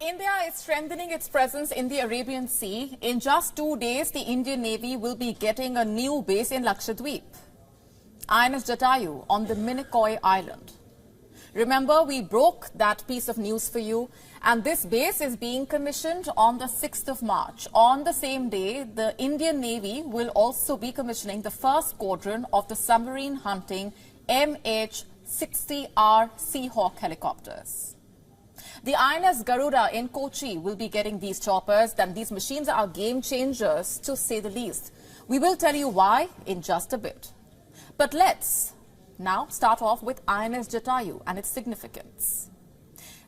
India is strengthening its presence in the Arabian Sea. In just 2 days, the Indian Navy will be getting a new base in Lakshadweep, INS Jatayu on the Minicoy Island. Remember, we broke that piece of news for you, and this base is being commissioned on the 6th of March. On the same day, the Indian Navy will also be commissioning the first squadron of the submarine-hunting MH-60R Seahawk helicopters. The INS Garuda in Kochi will be getting these choppers, and these machines are game changers, to say the least. We will tell you why in just a bit. But let's now start off with INS Jatayu and its significance.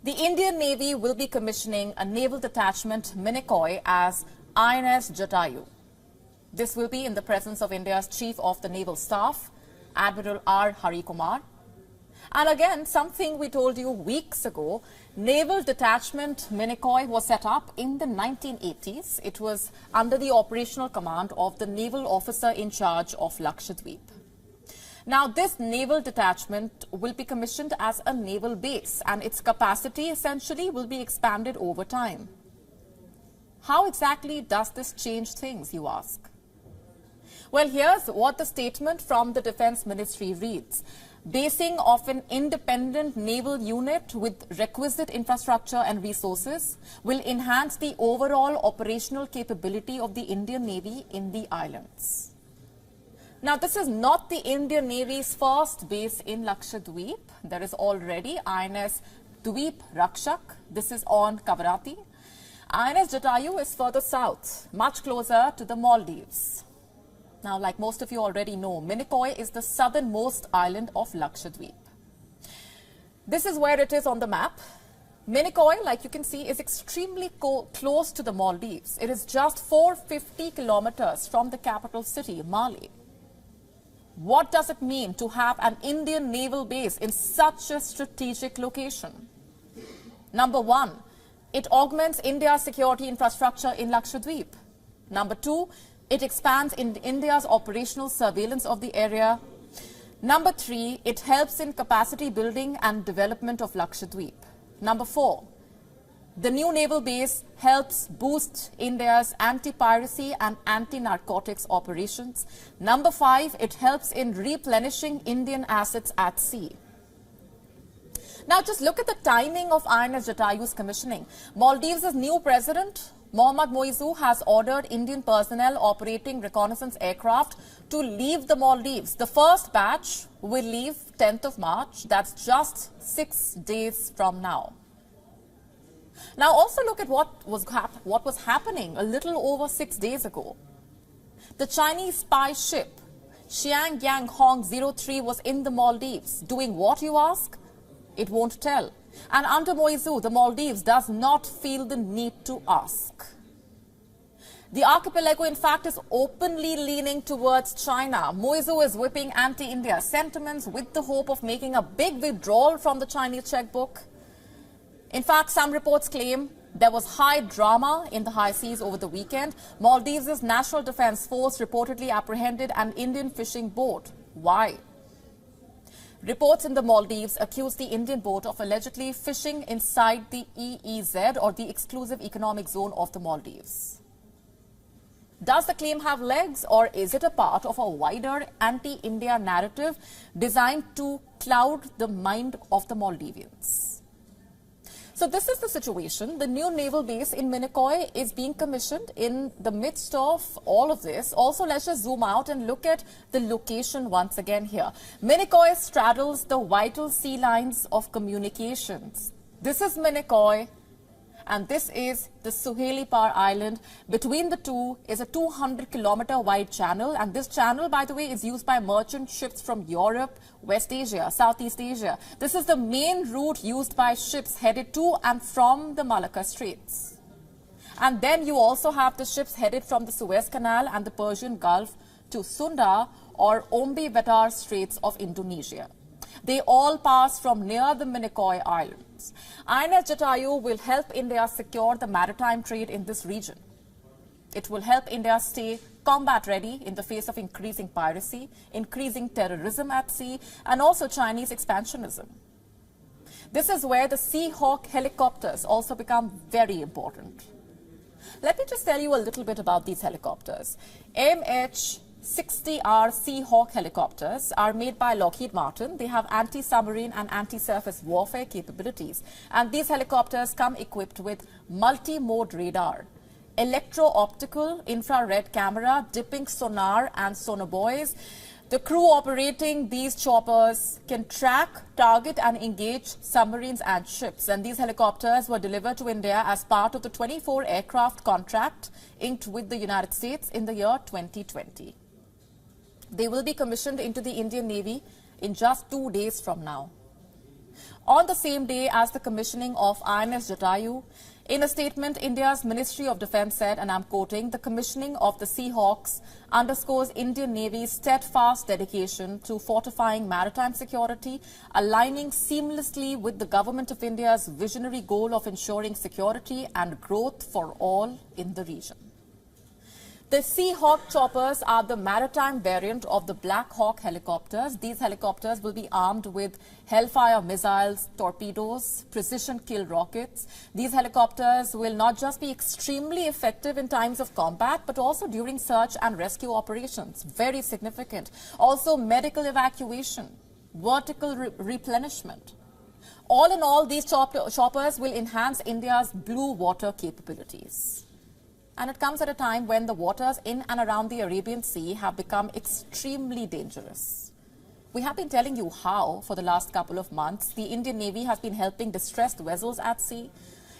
The Indian Navy will be commissioning a naval detachment Minicoy as INS Jatayu. This will be in the presence of India's Chief of the Naval Staff, Admiral R. Hari Kumar. And again, something we told you weeks ago, Naval Detachment Minicoy was set up in the 1980s. It was under the operational command of the naval officer in charge of Lakshadweep. Now, this naval detachment will be commissioned as a naval base, and its capacity essentially will be expanded over time. How exactly does this change things, you ask? Well, here's what the statement from the Defense Ministry reads. Basing of an independent naval unit with requisite infrastructure and resources will enhance the overall operational capability of the Indian Navy in the islands. Now, this is not the Indian Navy's first base in Lakshadweep. There is already INS Dweep Rakshak. This is on Kavarati. INS Jatayu is further south, much closer to the Maldives. Now, like most of you already know, Minicoy is the southernmost island of Lakshadweep. This is where it is on the map. Minicoy, like you can see, is extremely close to the Maldives. It is just 450 kilometers from the capital city, Mali. What does it mean to have an Indian naval base in such a strategic location? Number one, it augments India's security infrastructure in Lakshadweep. Number two, it expands in India's operational surveillance of the area. Number three, it helps in capacity building and development of Lakshadweep. Number four, the new naval base helps boost India's anti-piracy and anti-narcotics operations. Number five, it helps in replenishing Indian assets at sea. Now, just look at the timing of INS Jatayu's commissioning. Maldives' new president, Mohammad Moizu, has ordered Indian personnel operating reconnaissance aircraft to leave the Maldives. The first batch will leave 10th of March. That's just 6 days from now. Now, also look at what was happening a little over 6 days ago. The Chinese spy ship Xiang Yang Hong 03 was in the Maldives. Doing what, you ask? It won't tell. And under Moizu, the Maldives does not feel the need to ask. The archipelago, in fact, is openly leaning towards China. Moizu is whipping anti-India sentiments with the hope of making a big withdrawal from the Chinese checkbook. In fact, some reports claim there was high drama in the high seas over the weekend. Maldives' National Defense Force reportedly apprehended an Indian fishing boat. Why? Reports in the Maldives accuse the Indian boat of allegedly fishing inside the EEZ, or the Exclusive Economic Zone of the Maldives. Does the claim have legs, or is it a part of a wider anti-India narrative designed to cloud the mind of the Maldivians? So this is the situation. The new naval base in Minicoy is being commissioned in the midst of all of this. Also, let's just zoom out and look at the location once again here. Minicoy straddles the vital sea lines of communications. This is Minicoy, and this is the Suheli Par Island. Between the two is a 200-kilometer wide channel, and this channel, by the way, is used by merchant ships from Europe, West Asia, Southeast Asia. This is the main route used by ships headed to and from the Malacca Straits. And then you also have the ships headed from the Suez Canal and the Persian Gulf to Sunda or Ombi Betar Straits of Indonesia. They all pass from near the Minicoy Islands. INS Jatayu will help India secure the maritime trade in this region. It will help India stay combat ready in the face of increasing piracy, increasing terrorism at sea, and also Chinese expansionism. This is where the Seahawk helicopters also become very important. Let me just tell you a little bit about these helicopters. MH-60R Seahawk helicopters are made by Lockheed Martin. They have anti-submarine and anti-surface warfare capabilities. And these helicopters come equipped with multi-mode radar, electro-optical infrared camera, dipping sonar and sonobuoys. The crew operating these choppers can track, target and engage submarines and ships. And these helicopters were delivered to India as part of the 24 aircraft contract inked with the United States in the year 2020. They will be commissioned into the Indian Navy in just 2 days from now. On the same day as the commissioning of INS Jatayu, in a statement, India's Ministry of Defence said, and I'm quoting, the commissioning of the Seahawks underscores Indian Navy's steadfast dedication to fortifying maritime security, aligning seamlessly with the Government of India's visionary goal of ensuring security and growth for all in the region. The Seahawk choppers are the maritime variant of the Black Hawk helicopters. These helicopters will be armed with Hellfire missiles, torpedoes, precision kill rockets. These helicopters will not just be extremely effective in times of combat, but also during search and rescue operations. Very significant. Also medical evacuation, vertical replenishment. All in all, these choppers will enhance India's blue water capabilities. And it comes at a time when the waters in and around the Arabian Sea have become extremely dangerous. We have been telling you how for the last couple of months. The Indian Navy has been helping distressed vessels at sea.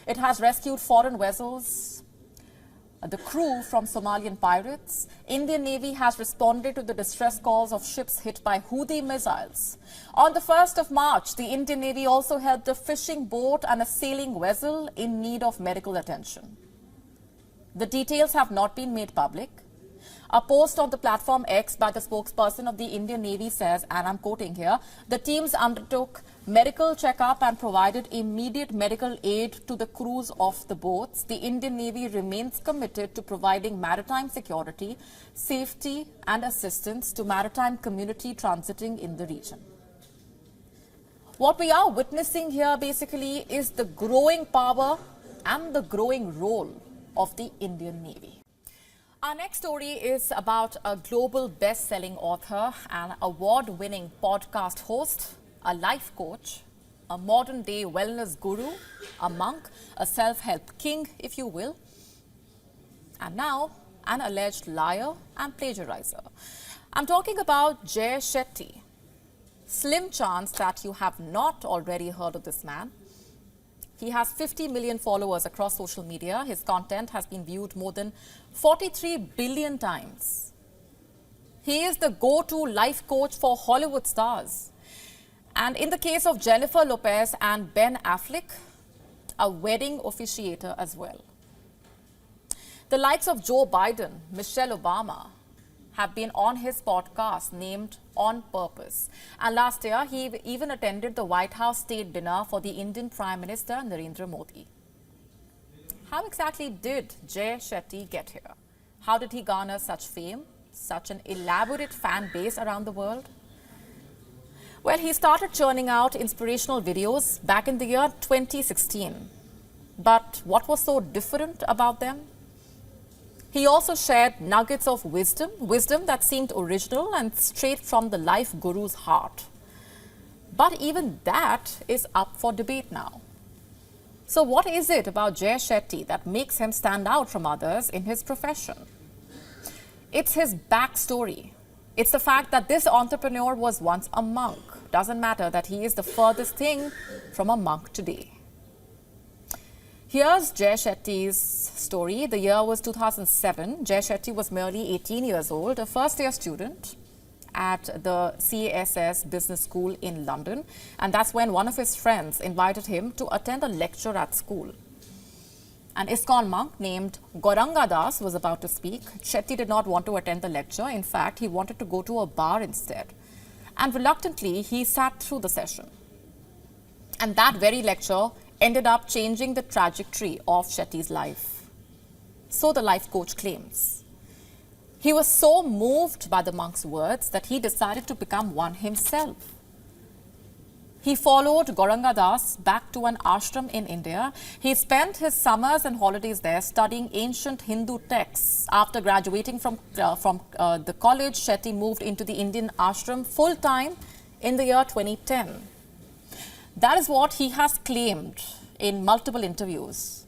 It has rescued foreign vessels, the crew from Somalian pirates. Indian Navy has responded to the distress calls of ships hit by Houthi missiles. On the 1st of March, the Indian Navy also helped a fishing boat and a sailing vessel in need of medical attention. The details have not been made public. A post on the platform X by the spokesperson of the Indian Navy says, and I'm quoting here, the teams undertook medical checkup and provided immediate medical aid to the crews of the boats. The Indian Navy remains committed to providing maritime security, safety and assistance to maritime community transiting in the region. What we are witnessing here basically is the growing power and the growing role of the Indian Navy. Our next story is about a global best-selling author, an award-winning podcast host, a life coach, a modern-day wellness guru, a monk, a self-help king, if you will, and now an alleged liar and plagiarizer. I'm talking about Jay Shetty. Slim chance that you have not already heard of this man. He has 50 million followers across social media. His content has been viewed more than 43 billion times. He is the go-to life coach for Hollywood stars. And in the case of Jennifer Lopez and Ben Affleck, a wedding officiator as well. The likes of Joe Biden, Michelle Obama have been on his podcast named On Purpose. And last year, he even attended the White House state dinner for the Indian Prime Minister Narendra Modi. How exactly did Jay Shetty get here? How did he garner such fame, such an elaborate fan base around the world? Well, he started churning out inspirational videos back in the year 2016. But what was so different about them? He also shared nuggets of wisdom that seemed original and straight from the life guru's heart. But even that is up for debate now. So what is it about Jay Shetty that makes him stand out from others in his profession? It's his backstory. It's the fact that this entrepreneur was once a monk. Doesn't matter that he is the furthest thing from a monk today. Here's Jay Shetty's story. The year was 2007. Jay Shetty was merely 18 years old, a first-year student at the CASS Business School in London. And that's when one of his friends invited him to attend a lecture at school. An ISKCON monk named Gauranga Das was about to speak. Shetty did not want to attend the lecture. In fact, he wanted to go to a bar instead. And reluctantly, he sat through the session. And that very lecture ended up changing the trajectory of Shetty's life. So the life coach claims. He was so moved by the monk's words that he decided to become one himself. He followed Gauranga Das back to an ashram in India. He spent his summers and holidays there studying ancient Hindu texts. After graduating from the college, Shetty moved into the Indian ashram full-time in the year 2010. That is what he has claimed in multiple interviews.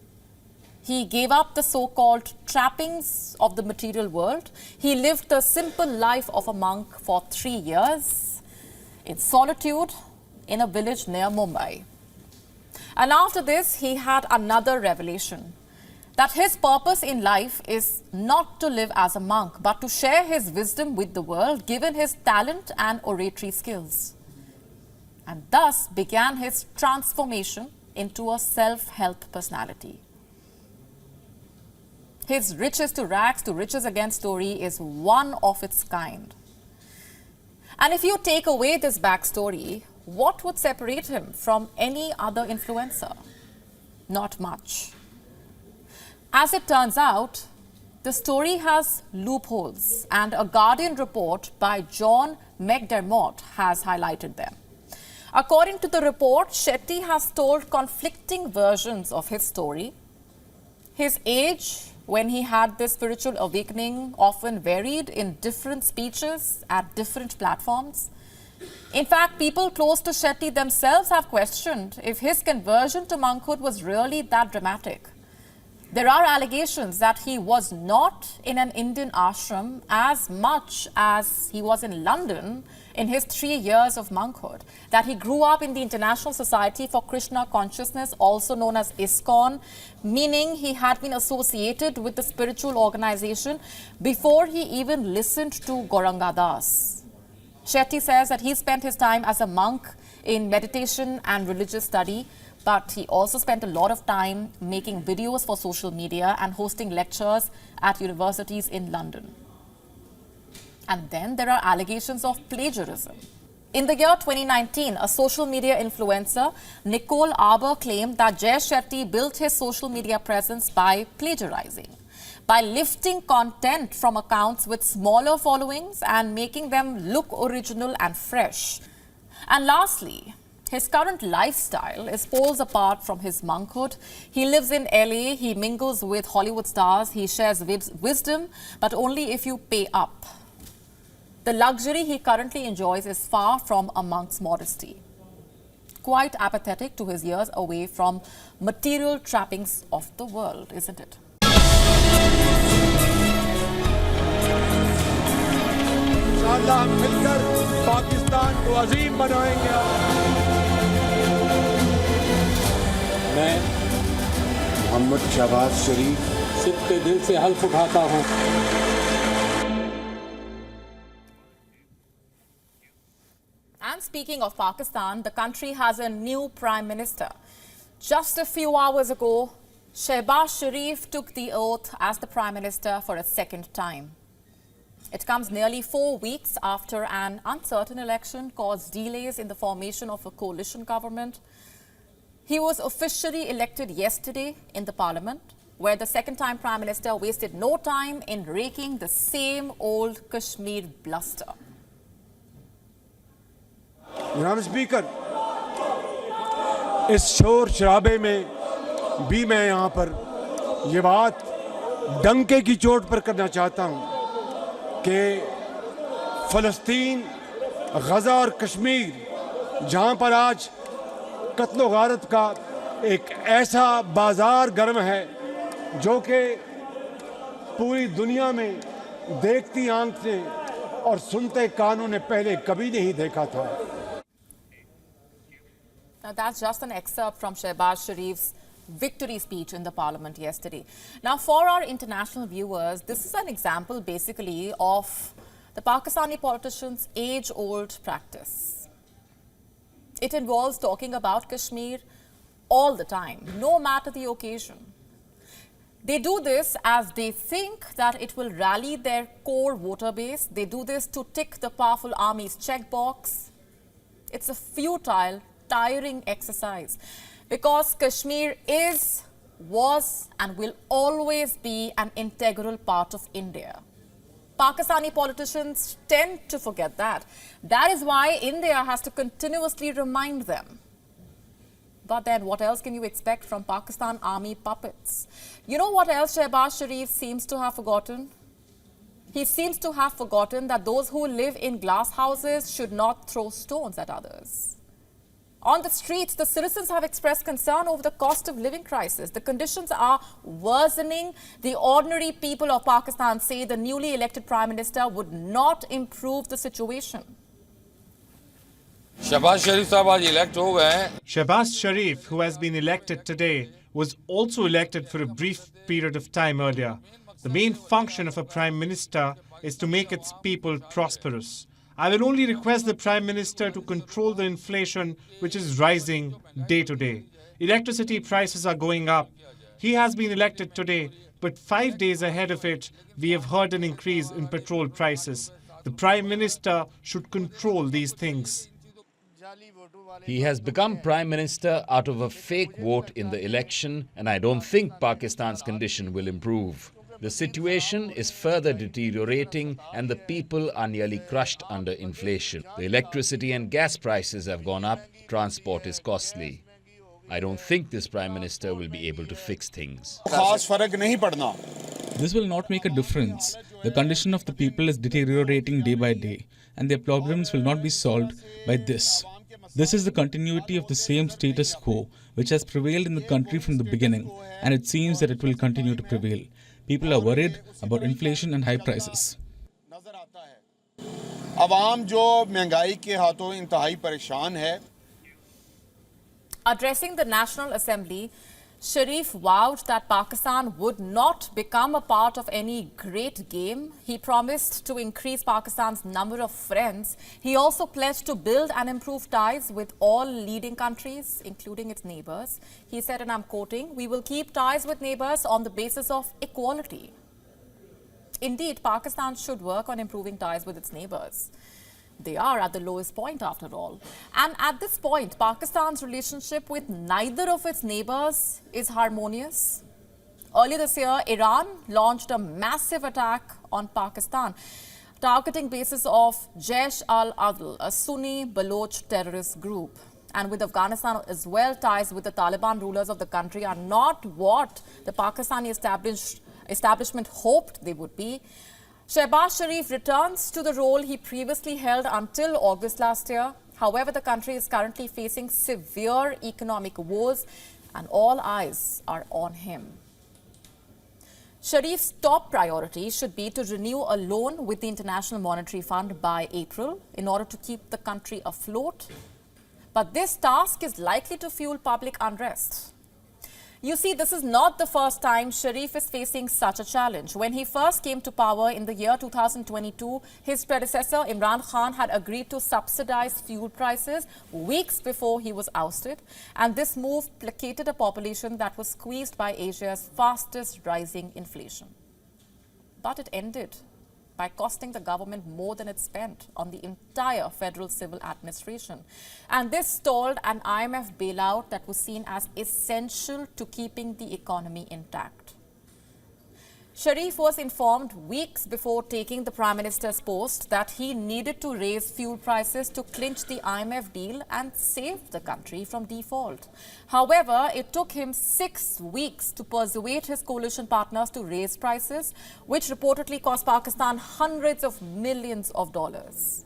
He gave up the so-called trappings of the material world. He lived the simple life of a monk for 3 years in solitude in a village near Mumbai. And after this, he had another revelation, that his purpose in life is not to live as a monk, but to share his wisdom with the world, given his talent and oratory skills. And thus began his transformation into a self-help personality. His riches to rags to riches again story is one of its kind. And if you take away this backstory, what would separate him from any other influencer? Not much. As it turns out, the story has loopholes, and a Guardian report by John McDermott has highlighted them. According to the report, Shetty has told conflicting versions of his story. His age, when he had this spiritual awakening, often varied in different speeches at different platforms. In fact, people close to Shetty themselves have questioned if his conversion to monkhood was really that dramatic. There are allegations that he was not in an Indian ashram as much as he was in London in his 3 years of monkhood, that he grew up in the International Society for Krishna Consciousness, also known as ISKCON, meaning he had been associated with the spiritual organization before he even listened to Gauranga Das. Shetty says that he spent his time as a monk in meditation and religious study, but he also spent a lot of time making videos for social media and hosting lectures at universities in London. And then there are allegations of plagiarism. In the year 2019, a social media influencer, Nicole Arbour, claimed that Jay Shetty built his social media presence by plagiarizing, by lifting content from accounts with smaller followings and making them look original and fresh. And lastly, his current lifestyle is poles apart from his monkhood. He lives in LA, he mingles with Hollywood stars, he shares wisdom, but only if you pay up. The luxury he currently enjoys is far from a monk's modesty. Quite apathetic to his years away from material trappings of the world, isn't it? इंशाअल्लाह हम मिलकर पाकिस्तान को अजीम बनाएंगे। मैं मोहम्मद शहबाज शरीफ सिद्ध दिल से हल्फ उठाता हूँ। And speaking of Pakistan, the country has a new Prime Minister. Just a few hours ago, Shehbaz Sharif took the oath as the Prime Minister for a second time. It comes nearly 4 weeks after an uncertain election caused delays in the formation of a coalition government. He was officially elected yesterday in the parliament, where the second-time Prime Minister wasted no time in raking the same old Kashmir bluster. जनाब speaker, इस शोर शराबे में भी मैं यहाँ पर ये बात डंके की चोट पर करना चाहता हूँ कि फ़लस्तीन, गज़ा और कश्मीर, जहाँ पर आज कत्ल गारत का एक ऐसा बाज़ार गर्म है जो कि पूरी दुनिया में देखती आंख ने और सुनते कानों ने पहले कभी नहीं देखा था। Now that's just an excerpt from Shehbaz Sharif's victory speech in the parliament yesterday. Now, for our international viewers, this is an example basically of the Pakistani politicians' age-old practice. It involves talking about Kashmir all the time, no matter the occasion. They do this as they think that it will rally their core voter base. They do this to tick the powerful army's checkbox. It's a futile, tiring exercise because Kashmir is, was and will always be an integral part of India. Pakistani politicians tend to forget that. That is why India has to continuously remind them. But then what else can you expect from Pakistan army puppets? You know what else Shehbaz Sharif seems to have forgotten? He seems to have forgotten that those who live in glass houses should not throw stones at others. On the streets, the citizens have expressed concern over the cost of living crisis. The conditions are worsening. The ordinary people of Pakistan say the newly elected Prime Minister would not improve the situation. Shehbaz Sharif साहब आज elect हो गए हैं. Shehbaz Sharif, who has been elected today, was also elected for a brief period of time earlier. The main function of a Prime Minister is to make its people prosperous. I will only request the Prime Minister to control the inflation which is rising day to day. Electricity prices are going up. He has been elected today, but 5 days ahead of it, we have heard an increase in petrol prices. The Prime Minister should control these things. He has become Prime Minister out of a fake vote in the election, and I don't think Pakistan's condition will improve. The situation is further deteriorating and the people are nearly crushed under inflation. The electricity and gas prices have gone up, transport is costly. I don't think this Prime Minister will be able to fix things. This will not make a difference. The condition of the people is deteriorating day by day, and their problems will not be solved by this. This is the continuity of the same status quo which has prevailed in the country from the beginning, and it seems that it will continue to prevail. People are worried about inflation and high prices. Addressing the National Assembly, Sharif vowed that Pakistan would not become a part of any great game. He promised to increase Pakistan's number of friends. He also pledged to build and improve ties with all leading countries, including its neighbors. He said, and I'm quoting, "We will keep ties with neighbors on the basis of equality." Indeed, Pakistan should work on improving ties with its neighbors. They are at the lowest point, after all. And at this point, Pakistan's relationship with neither of its neighbors is harmonious. Earlier this year, Iran launched a massive attack on Pakistan, targeting bases of Jaish al-Adl, a Sunni Baloch terrorist group. And with Afghanistan as well, ties with the Taliban rulers of the country are not what the Pakistani establishment hoped they would be. Shehbaz Sharif returns to the role he previously held until August last year. However, the country is currently facing severe economic woes and all eyes are on him. Sharif's top priority should be to renew a loan with the International Monetary Fund by April in order to keep the country afloat. But this task is likely to fuel public unrest. You see, this is not the first time Sharif is facing such a challenge. When he first came to power in the year 2022, his predecessor Imran Khan had agreed to subsidize fuel prices weeks before he was ousted. And this move placated a population that was squeezed by Asia's fastest rising inflation. But it ended by costing the government more than it spent on the entire federal civil administration. And this stalled an IMF bailout that was seen as essential to keeping the economy intact. Sharif was informed weeks before taking the Prime Minister's post that he needed to raise fuel prices to clinch the IMF deal and save the country from default. However, it took him 6 weeks to persuade his coalition partners to raise prices, which reportedly cost Pakistan hundreds of millions of dollars.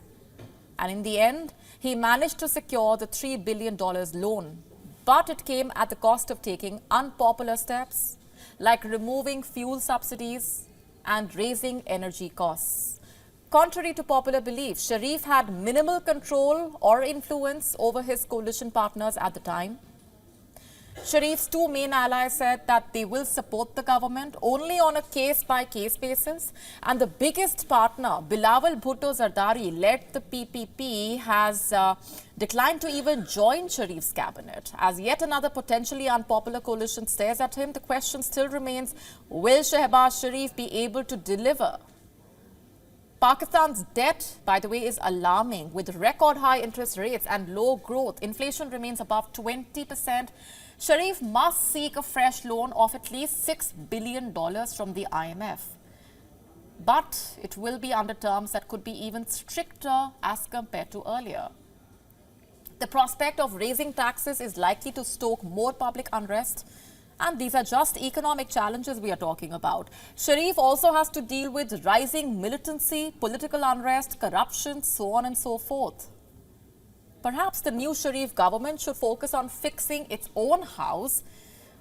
And in the end, he managed to secure the $3 billion loan. But it came at the cost of taking unpopular steps, like removing fuel subsidies and raising energy costs. Contrary to popular belief, Sharif had minimal control or influence over his coalition partners at the time. Sharif's two main allies said that they will support the government only on a case-by-case basis. And the biggest partner, Bilawal Bhutto Zardari, led the PPP, has declined to even join Sharif's cabinet. As yet another potentially unpopular coalition stares at him, the question still remains, will Shehbaz Sharif be able to deliver? Pakistan's debt, by the way, is alarming. With record high interest rates and low growth, inflation remains above 20%. Sharif must seek a fresh loan of at least $6 billion from the IMF. But it will be under terms that could be even stricter as compared to earlier. The prospect of raising taxes is likely to stoke more public unrest. And these are just economic challenges we are talking about. Sharif also has to deal with rising militancy, political unrest, corruption, so on and so forth. Perhaps the new Sharif government should focus on fixing its own house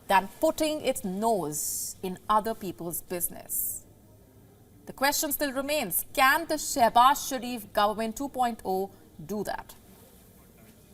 than putting its nose in other people's business. The question still remains, can the Shehbaz Sharif government 2.0 do that?